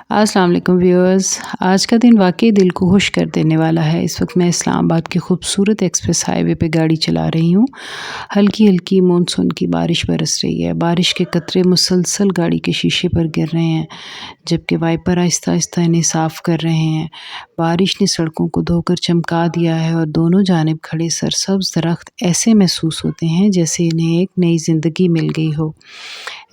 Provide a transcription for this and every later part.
अस्सलाम वालेकुम व्यूअर्स। आज का दिन वाकई दिल को खुश कर देने वाला है। इस वक्त मैं इस्लामाबाद की खूबसूरत एक्सप्रेस हाईवे पे गाड़ी चला रही हूँ। हल्की हल्की मानसून की बारिश बरस रही है। बारिश के कतरे मुसलसल गाड़ी के शीशे पर गिर रहे हैं, जबकि वाइपर आहिस्ता आहिस्ता इन्हें साफ़ कर रहे हैं। बारिश ने सड़कों को धोकर चमका दिया है और दोनों जानिब खड़े सरसब्ज दरख्त ऐसे महसूस होते हैं जैसे इन्हें एक नई ज़िंदगी मिल गई हो।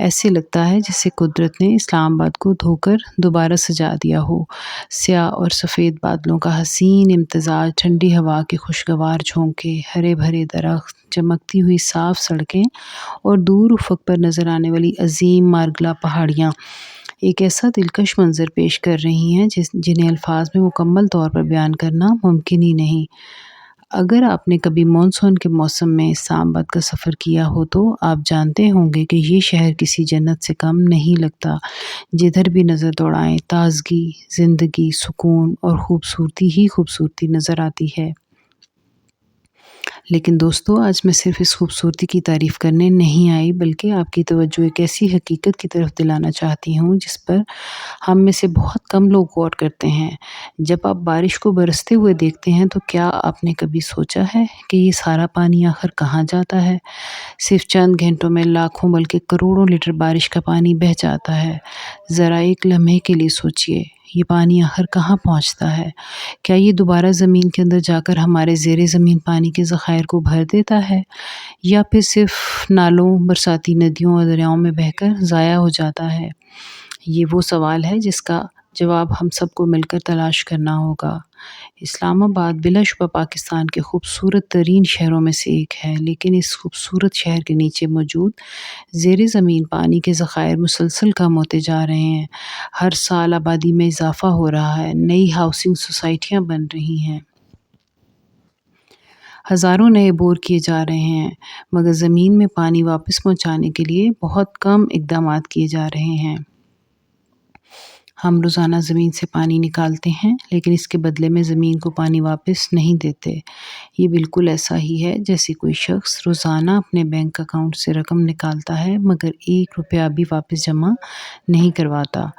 ऐसे लगता है जैसे कुदरत ने इस्लामाबाद को धोकर दोबारा सजा दिया हो। स्याह और सफ़ेद बादलों का हसीन इम्तज़ाज, ठंडी हवा के खुशगवार झोंके, हरे भरे दरख्त, चमकती हुई साफ़ सड़कें और दूर उफ़क़ पर नज़र आने वाली अजीम मार्गला पहाड़ियाँ एक ऐसा दिलकश मंज़र पेश कर रही हैं जिन्हें अल्फाज में मुकम्मल तौर पर बयान करना मुमकिन ही नहीं। अगर आपने कभी मानसून के मौसम में इस्लामाबाद का सफ़र किया हो तो आप जानते होंगे कि ये शहर किसी जन्नत से कम नहीं लगता। जिधर भी नज़र दौड़ाएं ताज़गी, ज़िंदगी, सुकून और खूबसूरती ही खूबसूरती नज़र आती है। लेकिन दोस्तों, आज मैं सिर्फ़ इस खूबसूरती की तारीफ़ करने नहीं आई, बल्कि आपकी तवज्जो एक ऐसी हकीकत की तरफ दिलाना चाहती हूँ जिस पर हम में से बहुत कम लोग गौर करते हैं। जब आप बारिश को बरसते हुए देखते हैं तो क्या आपने कभी सोचा है कि ये सारा पानी आखिर कहाँ जाता है? सिर्फ चंद घंटों में लाखों बल्कि करोड़ों लीटर बारिश का पानी बह जाता है। ज़रा एक लम्हे के लिए सोचिए, ये पानी आखिर कहाँ पहुँचता है? क्या ये दोबारा ज़मीन के अंदर जाकर हमारे ज़ेरे ज़मीन पानी के ज़खायर को भर देता है, या फिर सिर्फ नालों, बरसाती नदियों और दरियाओं में बहकर ज़ाया हो जाता है? ये वो सवाल है जिसका जवाब हम सबको मिलकर तलाश करना होगा। इस्लामाबाद बिलाशुबा पाकिस्तान के खूबसूरत तरीन शहरों में से एक है, लेकिन इस खूबसूरत शहर के नीचे मौजूद ज़ेरे ज़मीन पानी के ज़खायर मुसलसल कम होते जा रहे हैं। हर साल आबादी में इजाफ़ा हो रहा है, नई हाउसिंग सोसाइटियाँ बन रही हैं, हज़ारों नए बोर किए जा रहे हैं, मगर ज़मीन में पानी वापस पहुँचाने के लिए बहुत कम इक़दामात किए जा रहे हैं। हम रोज़ाना ज़मीन से पानी निकालते हैं, लेकिन इसके बदले में ज़मीन को पानी वापस नहीं देते। ये बिल्कुल ऐसा ही है जैसे कोई शख्स रोज़ाना अपने बैंक अकाउंट से रकम निकालता है, मगर 1 रुपया भी वापस जमा नहीं करवाता।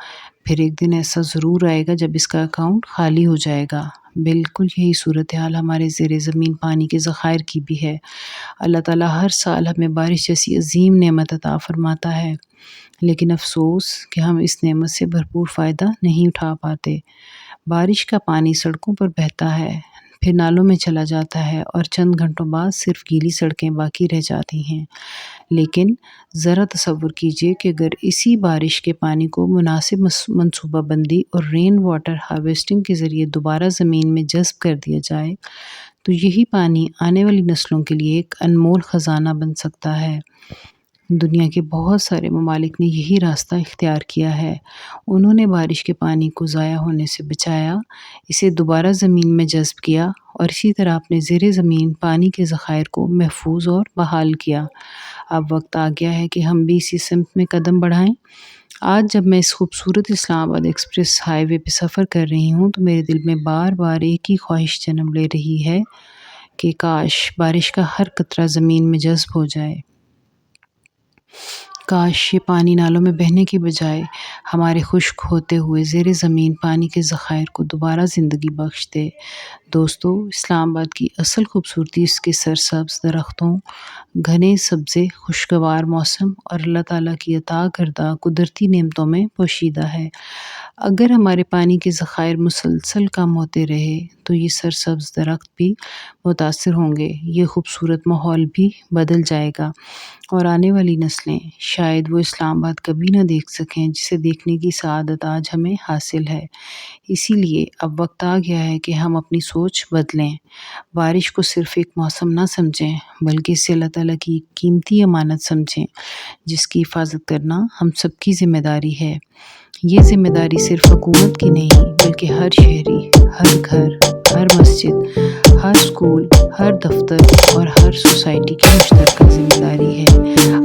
फिर एक दिन ऐसा ज़रूर आएगा जब इसका अकाउंट खाली हो जाएगा। बिल्कुल यही सूरत हाल हमारे ज़ेरे ज़मीन पानी के ज़खायर की भी है। अल्लाह ताला हर साल हमें बारिश जैसी अजीम नेमत अता फ़रमाता है, लेकिन अफ़सोस कि हम इस नेमत से भरपूर फ़ायदा नहीं उठा पाते। बारिश का पानी सड़कों पर बहता है, फिर नालों में चला जाता है और चंद घंटों बाद सिर्फ गीली सड़कें बाकी रह जाती हैं। लेकिन ज़रा तसव्वुर कीजिए कि अगर इसी बारिश के पानी को मुनासिब मनसूबाबंदी और रेन वाटर हार्वेस्टिंग के ज़रिए दोबारा ज़मीन में जज़्ब कर दिया जाए, तो यही पानी आने वाली नस्लों के लिए एक अनमोल ख़जाना बन सकता है। दुनिया के बहुत सारे ममालिक ने यही रास्ता इख्तियार किया है। उन्होंने बारिश के पानी को ज़ाया होने से बचाया, इसे दोबारा ज़मीन में जज़्ब किया और इसी तरह अपने ज़ेरे ज़मीन पानी के ज़खायर को महफूज और बहाल किया। अब वक्त आ गया है कि हम भी इसी सिमत में कदम बढ़ाएं। आज जब मैं इस खूबसूरत इस्लामाबाद एक्सप्रेस हाईवे पे सफ़र कर रही हूँ तो मेरे दिल में बार बार एक ही ख्वाहिश जन्म ले रही है कि काश बारिश का हर कतरा ज़मीन में जज़्ब हो जाए। काश ये पानी नालों में बहने की बजाय हमारे खुश्क होते हुए ज़ेरे ज़मीन पानी के ज़खायर को दोबारा ज़िंदगी बख्श दे। दोस्तों, इस्लामाबाद की असल खूबसूरती इसके सरसब्ज़ दरख्तों, घने सब्ज़े, खुशगवार मौसम और अल्लाह ताला की अता करदा कुदरती नेमतों में पोशीदा है। अगर हमारे पानी के ज़खायर मुसलसल कम होते रहे तो ये सरसब्ज़ दरख्त भी मुतासिर होंगे, ये खूबसूरत माहौल भी बदल जाएगा और आने वाली नस्लें शायद वो इस्लामाबाद कभी ना देख सकें जिसे देखने की सआदत आज हमें हासिल है। इसीलिए अब वक्त आ गया है कि हम अपनी सोच बदलें। बारिश को सिर्फ़ एक मौसम ना समझें, बल्कि इसे अल्लाह ताला की कीमती अमानत समझें, जिसकी हिफाजत करना हम सबकी ज़िम्मेदारी है। ये ज़िम्मेदारी सिर्फ़ हुकूमत की नहीं, बल्कि हर शहरी, हर घर, हर मस्जिद, हर स्कूल, हर दफ्तर और हर सोसाइटी की मुश्तरका ज़िम्मेदारी है।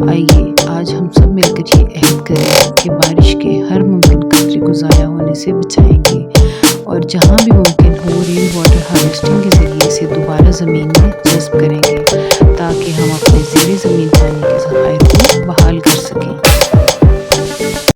आइए आज हम सब मिलकर ये अहद करें कि बारिश के हर मुमकिन कतरे को ज़ाया होने से बचाएंगे और जहाँ भी मुमकिन हो रेन वाटर हार्वेस्टिंग के ज़रिए इसे दोबारा ज़मीन में